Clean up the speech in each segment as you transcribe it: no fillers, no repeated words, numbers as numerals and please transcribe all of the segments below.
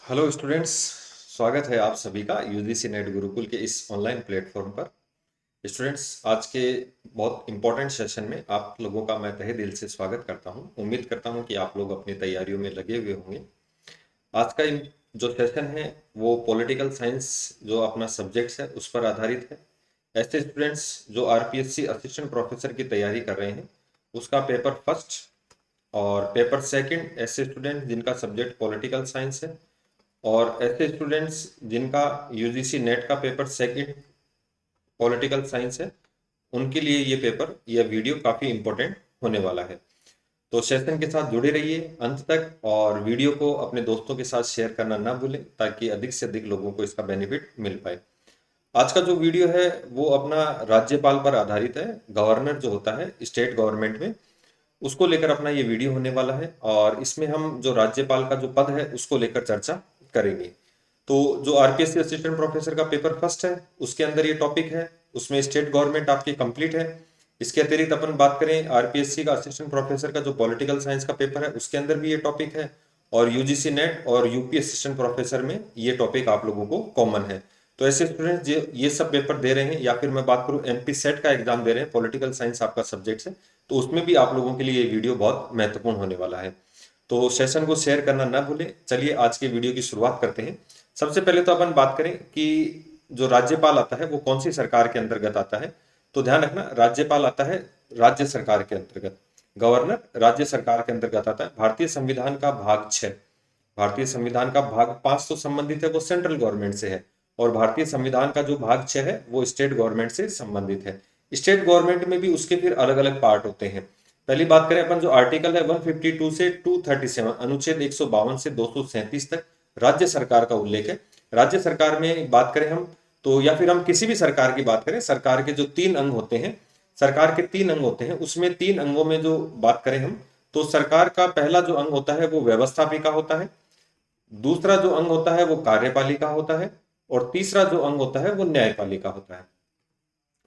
Hello students. स्वागत है आप सभी का यूजीसी नेट गुरुकुल के इस ऑनलाइन प्लेटफॉर्म पर। स्टूडेंट्स, आज के बहुत इंपॉर्टेंट सेशन में आप लोगों का मैं तहे दिल से स्वागत करता हूं। उम्मीद करता हूं कि आप लोग अपनी तैयारियों में लगे हुए होंगे। आज का जो सेशन है वो पॉलिटिकल साइंस जो अपना सब्जेक्ट्स है उस पर आधारित है। ऐसे स्टूडेंट्स जो आरपीएससी असिस्टेंट प्रोफेसर की तैयारी कर रहे हैं उसका पेपर फर्स्ट और पेपर सेकंड, ऐसे स्टूडेंट जिनका सब्जेक्ट पॉलिटिकल साइंस है और ऐसे स्टूडेंट्स जिनका यूजीसी नेट का पेपर सेकंड पॉलिटिकल साइंस है, उनके लिए ये पेपर यह वीडियो काफ़ी इंपॉर्टेंट होने वाला है। तो सेशन के साथ जुड़े रहिए अंत तक और वीडियो को अपने दोस्तों के साथ शेयर करना ना भूलें ताकि अधिक से अधिक लोगों को इसका बेनिफिट मिल पाए। आज का जो वीडियो है वो अपना राज्यपाल पर आधारित है। गवर्नर जो होता है स्टेट गवर्नमेंट में, उसको लेकर अपना ये वीडियो होने वाला है और इसमें हम जो राज्यपाल का जो पद है उसको लेकर चर्चा करेंगे। तो जो आरपीएससी असिस्टेंट प्रोफेसर का पेपर फर्स्ट है उसके अंदर ये टॉपिक है, उसमें स्टेट गवर्नमेंट आपकी कंप्लीट है। इसके अतिरिक्त अपन बात करें आरपीएससी का असिस्टेंट प्रोफेसर का जो पॉलिटिकल साइंस का पेपर है उसके अंदर भी ये टॉपिक है और यूजीसी नेट और यूपी असिस्टेंट प्रोफेसर में ये टॉपिक आप लोगों को कॉमन है। तो ऐसे स्टूडेंट्स जो ये सब पेपर दे रहे हैं या फिर मैं बात करूं एमपी सेट का एग्जाम दे रहे हैं, पॉलिटिकल साइंस आपका सब्जेक्ट है, तो उसमें भी आप लोगों के लिए ये वीडियो बहुत महत्वपूर्ण होने वाला है। तो सेशन को शेयर करना ना भूलें। चलिए आज की वीडियो की शुरुआत करते हैं। सबसे पहले तो अपन बात करें कि जो राज्यपाल आता है वो कौन सी सरकार के अंतर्गत आता है। तो ध्यान रखना, राज्यपाल आता है राज्य सरकार के अंतर्गत, गवर्नर राज्य सरकार के अंतर्गत आता है। भारतीय संविधान का भाग 6, भारतीय संविधान का भाग 5 तो संबंधित है, वो सेंट्रल गवर्नमेंट से है और भारतीय संविधान का जो भाग 6 है वो स्टेट गवर्नमेंट से संबंधित है। स्टेट गवर्नमेंट में भी उसके फिर अलग अलग पार्ट होते हैं। पहली बात करें अपन, जो आर्टिकल है 152 से 237, अनुच्छेद 152 से 237 तक राज्य सरकार का उल्लेख है। राज्य सरकार में बात करें हम तो, या फिर हम किसी भी सरकार की बात करें, सरकार के जो 3 अंग होते हैं, सरकार के 3 अंग होते हैं, उसमें 3 अंगों में जो बात करें हम तो सरकार का पहला जो अंग होता है वो व्यवस्थापिका होता है, दूसरा जो अंग होता है वो कार्यपालिका होता है और तीसरा जो अंग होता है वो न्यायपालिका होता है।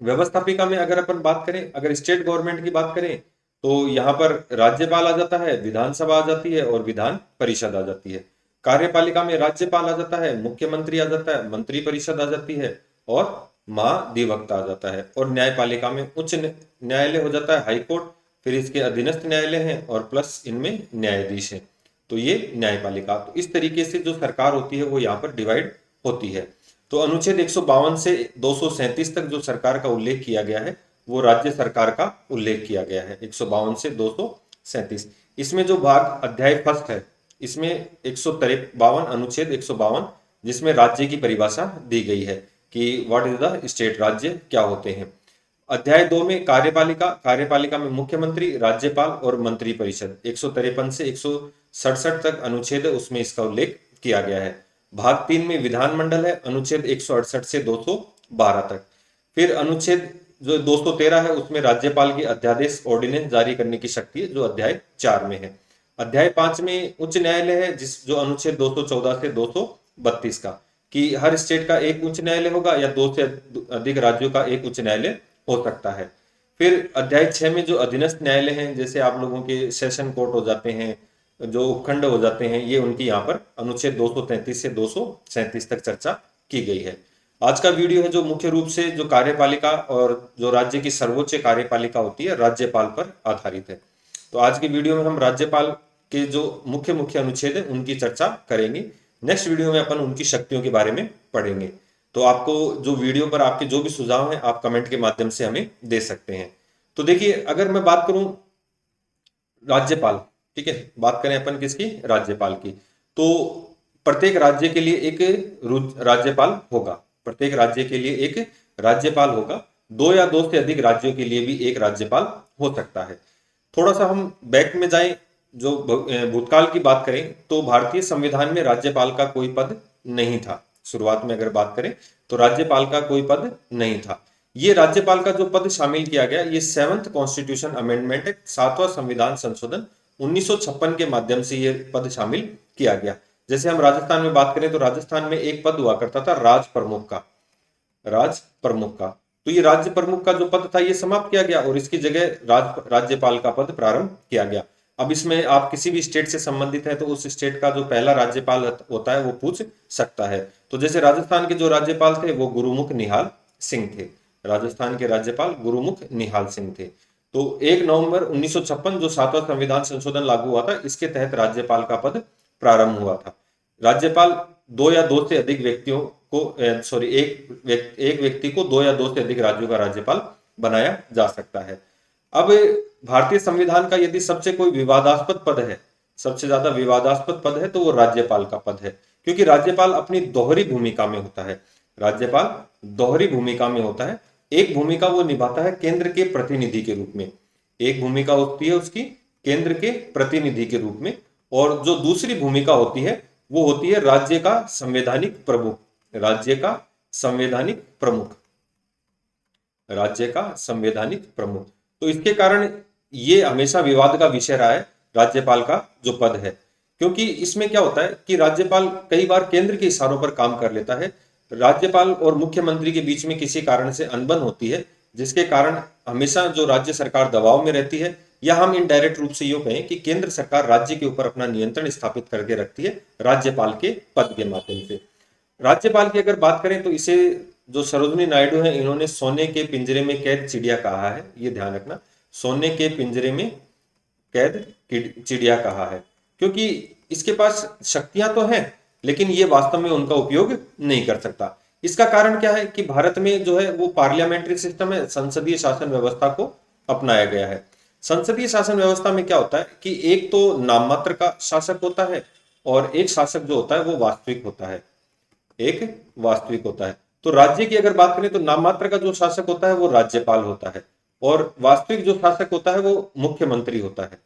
व्यवस्थापिका में अगर अपन बात करें, अगर स्टेट गवर्नमेंट की बात करें तो यहाँ पर राज्यपाल आ जाता है, विधानसभा आ जाती है और विधान परिषद आ जाती है। कार्यपालिका में राज्यपाल आ जाता है, मुख्यमंत्री आ जाता है, मंत्री परिषद आ जाती है और महाधिवक्ता आ जाता है। और न्यायपालिका में उच्च न्यायालय हो जाता है, हाईकोर्ट, फिर इसके अधीनस्थ न्यायालय हैं और प्लस इनमें न्यायाधीश हैं। तो ये न्यायपालिका, तो इस तरीके से जो सरकार होती है वो यहाँ पर डिवाइड होती है। तो अनुच्छेद 152 से 237 तक जो सरकार का उल्लेख किया गया है वो राज्य सरकार का उल्लेख किया गया है, 152 से 237। इसमें जो भाग अध्याय फर्स्ट है इसमें 153, अनुच्छेद 152, जिसमें राज्य की परिभाषा दी गई है कि व्हाट इज द स्टेट, राज्य क्या होते हैं। अध्याय 2 में कार्यपालिका, कार्यपालिका में मुख्यमंत्री, राज्यपाल और मंत्री परिषद, 153 से 167 तक अनुच्छेद है उसमें इसका उल्लेख किया गया है। भाग 3 में विधानमंडल है, अनुच्छेद 168 से 212 तक। फिर अनुच्छेद जो 213 है उसमें राज्यपाल की अध्यादेश ऑर्डिनेंस जारी करने की शक्ति है, जो अध्याय 4 में है। अध्याय 5 में उच्च न्यायालय है, जिस जो अनुच्छेद 214 से 232 का, कि हर स्टेट का एक उच्च न्यायालय होगा या 2 से अधिक राज्यों का एक उच्च न्यायालय हो सकता है। फिर अध्याय 6 में जो अधीनस्थ न्यायालय हैं, जैसे आप लोगों के सेशन कोर्ट हो जाते हैं, जो उपखंड हो जाते हैं, ये उनकी यहाँ पर अनुच्छेद 233 से 237 तक चर्चा की गई है। आज का वीडियो है जो मुख्य रूप से जो कार्यपालिका और जो राज्य की सर्वोच्च कार्यपालिका होती है राज्यपाल पर आधारित है। तो आज की वीडियो में हम राज्यपाल के जो मुख्य मुख्य अनुच्छेद है उनकी चर्चा करेंगे। नेक्स्ट वीडियो में अपन उनकी शक्तियों के बारे में पढ़ेंगे। तो आपको जो वीडियो पर आपके जो भी सुझाव हैं आप कमेंट के माध्यम से हमें दे सकते हैं। तो देखिए, अगर मैं बात करूं राज्यपाल, ठीक है, बात करें अपन किसकी, राज्यपाल की, तो प्रत्येक राज्य के लिए एक राज्यपाल होगा, प्रत्येक राज्य के लिए एक राज्यपाल होगा। 2 या 2 से अधिक राज्यों के लिए भी एक राज्यपाल हो सकता है। थोड़ा सा हम बैक में जाएं, जो भूतकाल की बात करें तो भारतीय संविधान में राज्यपाल का कोई पद नहीं था। शुरुआत में अगर बात करें तो राज्यपाल का कोई पद नहीं था। ये राज्यपाल का जो पद शामिल किया गया, ये 7th कॉन्स्टिट्यूशन अमेंडमेंट एक्ट, 7वां संविधान संशोधन 1956 के माध्यम से ये पद शामिल किया गया। जैसे हम राजस्थान में बात करें तो राजस्थान में एक पद हुआ करता था राज प्रमुख का, राज प्रमुख का। तो ये राज्य प्रमुख का जो पद था ये समाप्त किया गया और इसकी जगह राज्यपाल का पद प्रारंभ किया गया। अब इसमें आप किसी भी स्टेट से संबंधित है तो उस स्टेट का जो पहला राज्यपाल होता है वो पूछ सकता है। तो जैसे राजस्थान के जो राज्यपाल थे वो गुरुमुख निहाल सिंह थे। राजस्थान के राज्यपाल गुरुमुख निहाल सिंह थे। तो 1 नवंबर 1956 जो 7वां संविधान संशोधन लागू हुआ था, इसके तहत राज्यपाल का पद प्रारंभ हुआ था। राज्यपाल दो या दो से अधिक व्यक्तियों को एक व्यक्ति को दो या दो से अधिक राज्यों का राज्यपाल बनाया जा सकता है। अब भारतीय संविधान का यदि सबसे कोई विवादास्पद पद है, सबसे ज्यादा विवादास्पद पद है, तो वो राज्यपाल का पद है, क्योंकि राज्यपाल अपनी दोहरी भूमिका में होता है। राज्यपाल दोहरी भूमिका में होता है। एक भूमिका वो निभाता है केंद्र के प्रतिनिधि के रूप में, एक भूमिका होती है उसकी केंद्र के प्रतिनिधि के रूप में, और जो दूसरी भूमिका होती है वो होती है राज्य का संवैधानिक प्रमुख। राज्य का संवैधानिक प्रमुख, राज्य का संवैधानिक प्रमुख। तो इसके कारण ये हमेशा विवाद का विषय रहा है राज्यपाल का जो पद है, क्योंकि इसमें क्या होता है कि राज्यपाल कई बार केंद्र के इशारों पर काम कर लेता है। राज्यपाल और मुख्यमंत्री के बीच में किसी कारण से अनबन होती है, जिसके कारण हमेशा जो राज्य सरकार दबाव में रहती है, या हम इनडायरेक्ट रूप से यूं कहें कि केंद्र सरकार राज्य के ऊपर अपना नियंत्रण स्थापित करके रखती है राज्यपाल के पद के माध्यम से। राज्यपाल की अगर बात करें तो इसे जो सरोजिनी नायडू है, इन्होंने सोने के पिंजरे में कैद चिड़िया कहा है। ये ध्यान रखना, सोने के पिंजरे में कैद चिड़िया कहा है, क्योंकि इसके पास शक्तियां तो हैं लेकिन ये वास्तव में उनका उपयोग नहीं कर सकता। इसका कारण क्या है कि भारत में जो है वो पार्लियामेंट्री सिस्टम है, संसदीय शासन व्यवस्था को अपनाया गया है। संसदीय शासन व्यवस्था में क्या होता है कि एक तो नाम मात्र का शासक होता है और एक शासक जो होता है वो वास्तविक होता है, एक वास्तविक होता है। तो राज्य की अगर बात करें तो नाम मात्र का जो शासक होता है वो राज्यपाल होता है, और वास्तविक जो शासक होता है वो मुख्यमंत्री होता है।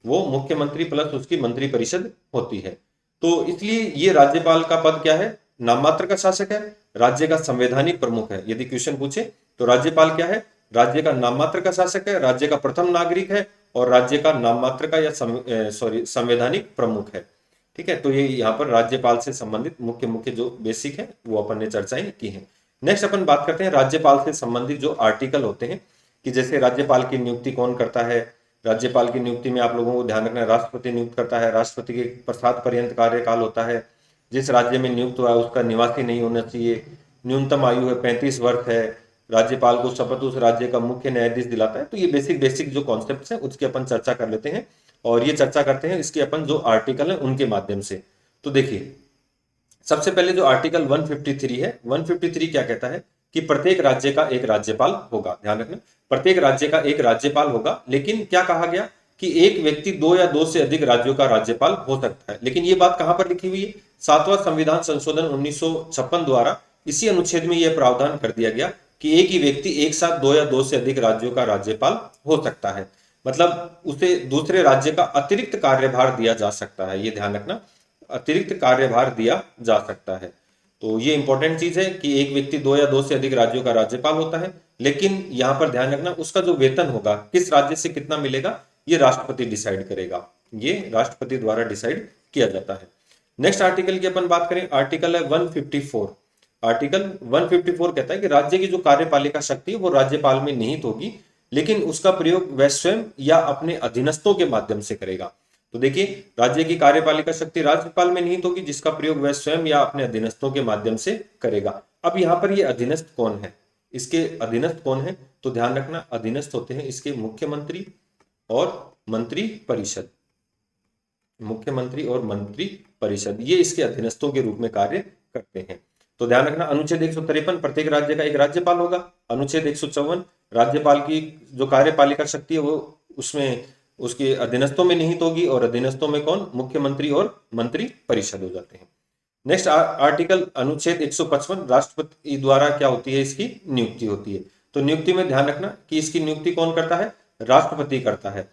वो मुख्यमंत्री प्लस उसकी मंत्री परिषद होती है। तो इसलिए ये राज्यपाल का पद क्या है, नाम मात्र का शासक है, राज्य का संवैधानिक प्रमुख है। यदि क्वेश्चन पूछे तो राज्यपाल क्या है, राज्य का नाम मात्र का शासक है, राज्य का प्रथम नागरिक है, और राज्य का नाम मात्र का या संवैधानिक प्रमुख है। ठीक है, तो ये यहाँ पर राज्यपाल से संबंधित मुख्य मुख्य जो बेसिक है वो अपन ने चर्चाएं की हैं। नेक्स्ट अपन बात करते हैं राज्यपाल से संबंधित जो आर्टिकल होते हैं, कि जैसे राज्यपाल की नियुक्ति कौन करता है। राज्यपाल की नियुक्ति में आप लोगों को ध्यान रखना है, राष्ट्रपति नियुक्त करता है, राष्ट्रपति के प्रसाद पर्यंत कार्यकाल होता है, जिस राज्य में नियुक्त हुआ है उसका निवासी नहीं होना चाहिए, न्यूनतम आयु है 35 वर्ष है, राज्यपाल को शपथ उस राज्य का मुख्य न्यायाधीश दिलाता है। तो ये बेसिक बेसिक जो कॉन्सेप्ट है उसकी अपन चर्चा कर लेते हैं, और ये चर्चा करते हैं इसके अपन जो आर्टिकल है उनके माध्यम से। तो देखिए, सबसे पहले जो आर्टिकल 153 है, 153 क्या कहता है कि प्रत्येक राज्य का एक राज्यपाल होगा। ध्यान रखना, प्रत्येक राज्य का एक राज्यपाल होगा, लेकिन क्या कहा गया कि एक व्यक्ति दो या दो से अधिक राज्यों का राज्यपाल हो सकता है। लेकिन ये बात कहां पर लिखी हुई है, 7वां संविधान संशोधन 1956 द्वारा इसी अनुच्छेद में यह प्रावधान कर दिया गया कि एक ही व्यक्ति एक साथ दो या दो से अधिक राज्यों का राज्यपाल हो सकता है। मतलब उसे दूसरे राज्य का अतिरिक्त कार्यभार दिया जा सकता है, ये ध्यान रखना, अतिरिक्त कार्यभार दिया जा सकता है। तो ये इंपॉर्टेंट चीज है कि एक व्यक्ति दो या दो से अधिक राज्यों का राज्यपाल होता है, लेकिन यहां पर ध्यान रखना उसका जो वेतन होगा किस राज्य से कितना मिलेगा ये राष्ट्रपति डिसाइड करेगा, ये राष्ट्रपति द्वारा डिसाइड किया जाता है। नेक्स्ट आर्टिकल की अपन बात करें, आर्टिकल है 154। आर्टिकल 154 कहता है कि राज्य की जो कार्यपालिका शक्ति है वो राज्यपाल में निहित होगी, लेकिन उसका प्रयोग वह स्वयं या अपने अधीनस्थों के माध्यम से करेगा। तो देखिए, राज्य की कार्यपालिका शक्ति राज्यपाल में निहित होगी, जिसका प्रयोग वह स्वयं या अपने अधीनस्थों के माध्यम से करेगा। अब यहाँ पर ये अधीनस्थ कौन है, इसके अधीनस्थ कौन है, तो ध्यान रखना अधीनस्थ होते हैं इसके मुख्यमंत्री और मंत्री परिषद। मुख्यमंत्री और मंत्री परिषद ये इसके अधीनस्थों के रूप में कार्य करते हैं। तो ध्यान रखना, अनुच्छेद 153 प्रत्येक राज्य का एक राज्यपाल होगा। अनुच्छेद 154 राज्यपाल की जो कार्यपालिका शक्ति है वो उसमें उसके अधीनस्थों में निहित होगी, और अधीनस्थों में कौन, मुख्यमंत्री और मंत्री परिषद हो जाते हैं। नेक्स्ट आर्टिकल अनुच्छेद 155 राष्ट्रपति द्वारा क्या होती है, इसकी नियुक्ति होती है। तो नियुक्ति में ध्यान रखना कि इसकी नियुक्ति कौन करता है, राष्ट्रपति करता है,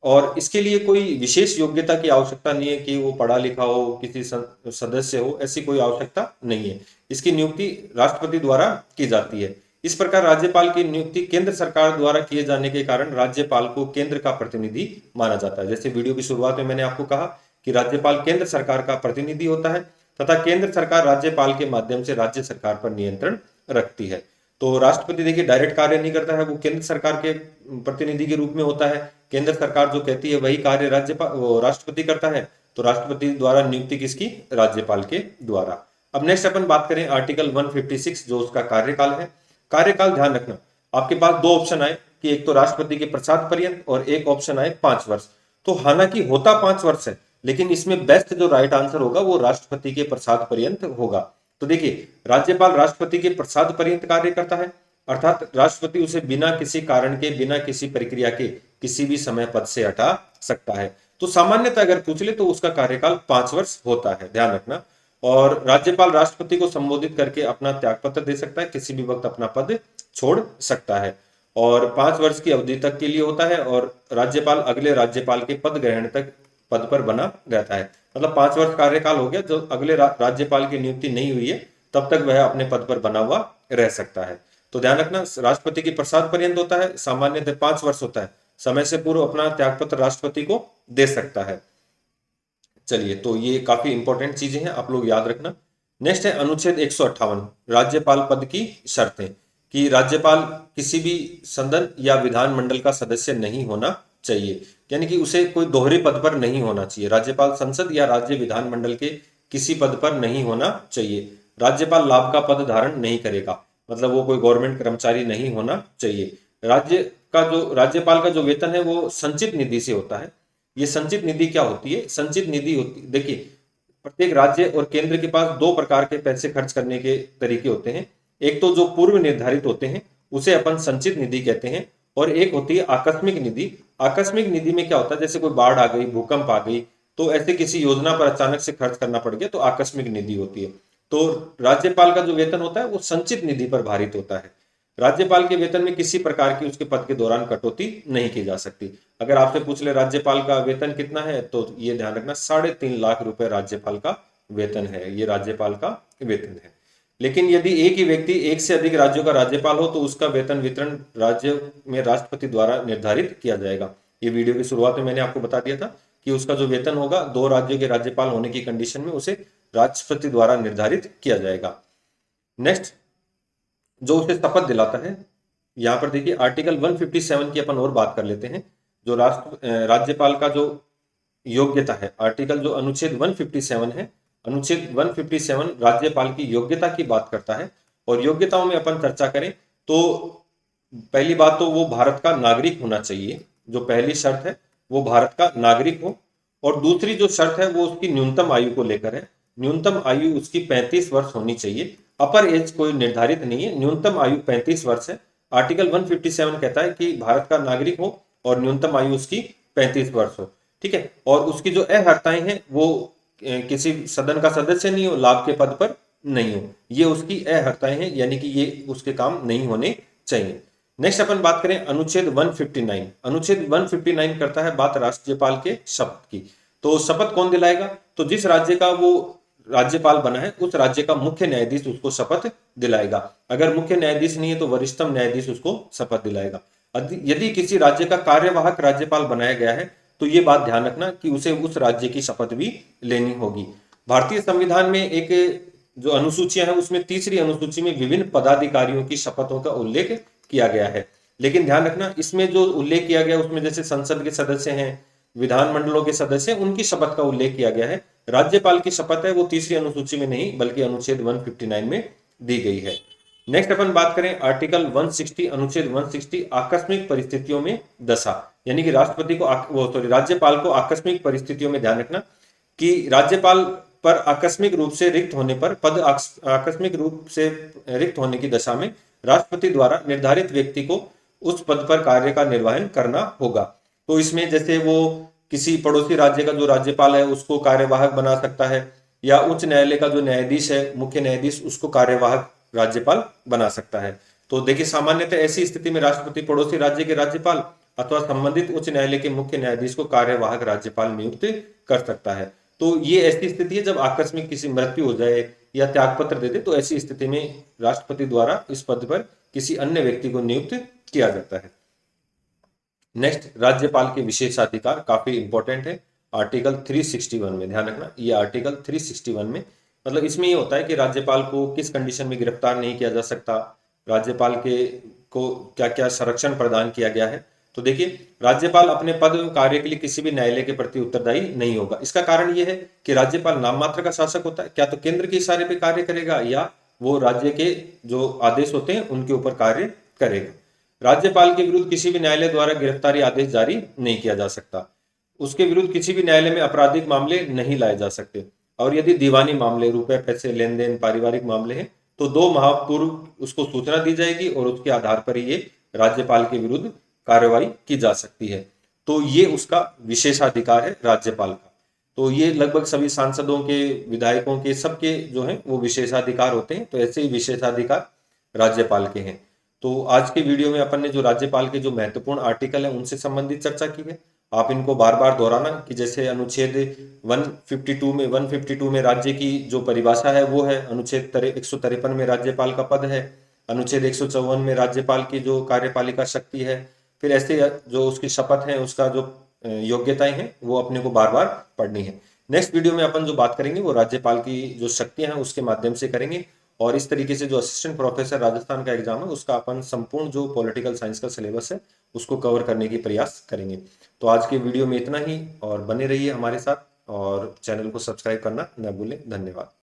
और इसके लिए कोई विशेष योग्यता की आवश्यकता नहीं है कि वो पढ़ा लिखा हो, किसी सदस्य हो, ऐसी कोई आवश्यकता नहीं है। इसकी नियुक्ति राष्ट्रपति द्वारा की जाती है। इस प्रकार राज्यपाल की नियुक्ति केंद्र सरकार द्वारा किए जाने के कारण राज्यपाल को केंद्र का प्रतिनिधि माना जाता है। जैसे वीडियो की शुरुआत में मैंने आपको कहा कि राज्यपाल केंद्र सरकार का प्रतिनिधि होता है, तथा केंद्र सरकार राज्यपाल के माध्यम से राज्य सरकार पर नियंत्रण रखती है। तो राष्ट्रपति देखिए डायरेक्ट कार्य नहीं करता है, वो केंद्र सरकार के प्रतिनिधि के रूप में होता है। केंद्र सरकार जो कहती है वही कार्य राज्यपाल वो राष्ट्रपति करता है। तो राष्ट्रपति द्वारा नियुक्ति किसकी? राज्यपाल के द्वारा। अब नेक्स्ट अपन बात करें आर्टिकल 156 जो उसका कार्यकाल है। कार्यकाल ध्यान रखना, आपके पास दो ऑप्शन आए कि एक तो राष्ट्रपति के प्रसाद पर्यंत और एक ऑप्शन आए 5 वर्ष। तो हालांकि होता 5 वर्ष है, लेकिन इसमें बेस्ट जो राइट आंसर होगा वो राष्ट्रपति के प्रसाद पर्यंत होगा। तो देखिए राज्यपाल राष्ट्रपति के प्रसाद पर्यंत कार्य करता है, अर्थात राष्ट्रपति उसे बिना किसी कारण के, बिना किसी प्रक्रिया के किसी भी समय पद से हटा सकता है। तो सामान्यतः अगर पूछ ले तो उसका कार्यकाल 5 वर्ष होता है, ध्यान रखना। और राज्यपाल राष्ट्रपति को संबोधित करके अपना त्यागपत्र दे सकता है, किसी भी वक्त अपना पद छोड़ सकता है और 5 वर्ष की अवधि तक के लिए होता है। और राज्यपाल अगले राज्यपाल के पद ग्रहण तक पद पर बना रहता है। मतलब 5 वर्ष कार्यकाल हो गया, जो अगले राज्यपाल की नियुक्ति नहीं हुई है तब तक वह अपने पद पर बना हुआ रह सकता है। तो ध्यान रखना, राष्ट्रपति की प्रसाद पर्यंत होता है, सामान्यतः 5 वर्ष होता है। समय से पूर्व अपना त्यागपत्र राष्ट्रपति को दे सकता है। चलिए, तो ये काफी इंपॉर्टेंट चीजें हैं, आप लोग याद रखना। नेक्स्ट है अनुच्छेद 158 राज्यपाल पद की शर्तें, कि राज्यपाल किसी भी सदन या विधानमंडल का सदस्य नहीं होना चाहिए, यानी कि उसे कोई दोहरे पद पर नहीं होना चाहिए। राज्यपाल संसद या राज्य विधानमंडल के किसी पद पर नहीं होना चाहिए। राज्यपाल लाभ का पद धारण नहीं करेगा, मतलब वो कोई गवर्नमेंट कर्मचारी नहीं होना चाहिए। राज्यपाल का जो वेतन है वो संचित निधि से होता है। ये संचित निधि क्या होती है? संचित निधि होती, देखिए प्रत्येक राज्य और केंद्र के पास दो प्रकार के पैसे खर्च करने के तरीके होते हैं। एक तो जो पूर्व निर्धारित होते हैं उसे अपन संचित निधि कहते हैं, और एक होती है आकस्मिक निधि। आकस्मिक निधि में क्या होता है, जैसे कोई बाढ़ आ गई, भूकंप आ गई, तो ऐसे किसी योजना पर अचानक से खर्च करना पड़ गया तो आकस्मिक निधि होती है। तो राज्यपाल का जो वेतन होता है वो संचित निधि पर भारित होता है। राज्यपाल के वेतन में किसी प्रकार की उसके पद के दौरान कटौती नहीं की जा सकती। अगर आपसे पूछ ले राज्यपाल का वेतन कितना है, तो ये ध्यान रखना 3.5 लाख रुपए राज्यपाल का वेतन है, ये राज्यपाल का वेतन है। लेकिन यदि एक ही व्यक्ति एक से अधिक राज्यों का राज्यपाल हो तो उसका वेतन वितरण राज्य में राष्ट्रपति द्वारा निर्धारित किया जाएगा। ये वीडियो की शुरुआत में मैंने आपको बता दिया था कि उसका जो वेतन होगा 2 राज्यों के राज्यपाल होने की कंडीशन में उसे राष्ट्रपति द्वारा निर्धारित किया जाएगा। नेक्स्ट, जो उसे शपथ दिलाता है, यहाँ पर देखिए आर्टिकल 157 की अपन और बात कर लेते हैं। जो राज्यपाल का जो योग्यता है, आर्टिकल जो अनुच्छेद 157 है, अनुच्छेद 157 राज्यपाल की योग्यता की बात करता है। और योग्यताओं में अपन चर्चा करें तो पहली बात तो वो भारत का नागरिक होना चाहिए, जो पहली शर्त है वो भारत का नागरिक हो। और दूसरी जो शर्त है वो उसकी न्यूनतम आयु को लेकर है। न्यूनतम आयु उसकी 35 वर्ष होनी चाहिए। अपर एज कोई निर्धारित नहीं है, न्यूनतम आयु 35 वर्ष है। आर्टिकल 157 कहता है कि भारत का नागरिक हो और न्यूनतम आयु उसकी 35 वर्ष हो, ठीक है। और उसकी जो अहर्ताएं हैं वो किसी सदन का सदस्य नहीं हो, लाभ के पद पर नहीं हो, ये उसकी अहर्ताएं हैं, यानी कि ये उसके काम नहीं होने चाहिए। नेक्स्ट अपन बात करें अनुच्छेद 159। अनुच्छेद 159 करता है बात राज्यपाल के शपथ की। तो शपथ कौन दिलाएगा? तो जिस राज्य का वो राज्यपाल बना है उस राज्य का मुख्य न्यायाधीश उसको शपथ दिलाएगा। अगर मुख्य न्यायाधीश नहीं है तो वरिष्ठतम न्यायाधीश उसको शपथ दिलाएगा। यदि किसी राज्य का कार्यवाहक राज्यपाल बनाया गया है तो ये बात ध्यान रखना कि उसे उस राज्य की शपथ भी लेनी होगी। भारतीय संविधान में एक जो अनुसूचियां हैं उसमें तीसरी अनुसूची में विभिन्न पदाधिकारियों की शपथों का उल्लेख किया गया है। लेकिन ध्यान रखना, इसमें जो उल्लेख किया गया उसमें जैसे संसद के सदस्य हैं, विधानमंडलों के सदस्य, उनकी शपथ का उल्लेख किया गया है। राज्यपाल की शपथ है वो तीसरी अनुसूची में नहीं बल्कि अनुच्छेद 159 में दी गई है। नेक्स्ट अपन बात करें आर्टिकल 160, अनुच्छेद 160 आकस्मिक परिस्थितियों में दशा, यानी कि राष्ट्रपति को राज्यपाल को आकस्मिक परिस्थितियों में ध्यान रखना कि राज्यपाल पर आकस्मिक रूप से रिक्त होने पर पद आकस्मिक रूप से रिक्त होने की दशा में राष्ट्रपति द्वारा निर्धारित व्यक्ति को उस पद पर कार्य का निर्वहन करना होगा। तो इसमें जैसे वो किसी पड़ोसी राज्य का जो राज्यपाल है उसको कार्यवाहक बना सकता है, या उच्च न्यायालय का जो न्यायाधीश है, मुख्य न्यायाधीश, उसको कार्यवाहक राज्यपाल बना सकता है। तो देखिए सामान्यतः ऐसी स्थिति में राष्ट्रपति पड़ोसी राज्य के राज्यपाल अथवा संबंधित उच्च न्यायालय के मुख्य न्यायाधीश को कार्यवाहक राज्यपाल नियुक्त कर सकता है। तो ये ऐसी स्थिति है जब आकस्मिक किसी मृत्यु हो जाए या त्यागपत्र दे दे, तो ऐसी स्थिति में राष्ट्रपति द्वारा इस पद पर किसी अन्य व्यक्ति को नियुक्त किया जाता है। नेक्स्ट, राज्यपाल के विशेषाधिकार काफी इंपॉर्टेंट है। आर्टिकल 361 में ध्यान रखना, ये आर्टिकल 361 में मतलब इसमें ये होता है कि राज्यपाल को किस कंडीशन में गिरफ्तार नहीं किया जा सकता, राज्यपाल के को क्या क्या संरक्षण प्रदान किया गया है। तो देखिए, राज्यपाल अपने पद एवं कार्य के लिए किसी भी न्यायालय के प्रति उत्तरदायी नहीं होगा। इसका कारण यह है कि राज्यपाल नाम मात्र का शासक होता है, क्या तो केंद्र के इशारे पे कार्य करेगा या वो राज्य के जो आदेश होते हैं उनके ऊपर कार्य करेगा। राज्यपाल के विरुद्ध किसी भी न्यायालय द्वारा गिरफ्तारी आदेश जारी नहीं किया जा सकता। उसके विरुद्ध किसी भी न्यायालय में आपराधिक मामले नहीं लाए जा सकते। और यदि दीवानी मामले, रुपए पैसे लेन देन, पारिवारिक मामले हैं, तो 2 माह पूर्व उसको सूचना दी जाएगी और उसके आधार पर ये राज्यपाल के विरुद्ध कार्रवाई की जा सकती है। तो ये उसका विशेषाधिकार है राज्यपाल का। तो ये लगभग सभी सांसदों के, विधायकों के, सबके जो है वो विशेषाधिकार होते हैं। तो ऐसे ही विशेषाधिकार राज्यपाल के हैं। तो आज के वीडियो में अपन ने जो राज्यपाल के जो महत्वपूर्ण आर्टिकल है उनसे संबंधित चर्चा की है। आप इनको बार बार दोहराना कि जैसे अनुच्छेद 152 में राज्य की जो परिभाषा है वो है, अनुच्छेद 153 में राज्यपाल का पद है, अनुच्छेद 154 में राज्यपाल की जो कार्यपालिका शक्ति है, फिर ऐसे जो उसकी शपथ है, उसका जो योग्यताएं हैं वो अपने को बार बार पढ़नी है। नेक्स्ट वीडियो में अपन जो बात करेंगे वो राज्यपाल की जो शक्तियां हैं उसके माध्यम से करेंगे। और इस तरीके से जो असिस्टेंट प्रोफेसर राजस्थान का एग्जाम है उसका अपन संपूर्ण जो पॉलिटिकल साइंस का सिलेबस है उसको कवर करने की प्रयास करेंगे। तो आज के वीडियो में इतना ही, और बने रहिए हमारे साथ और चैनल को सब्सक्राइब करना न भूलें। धन्यवाद।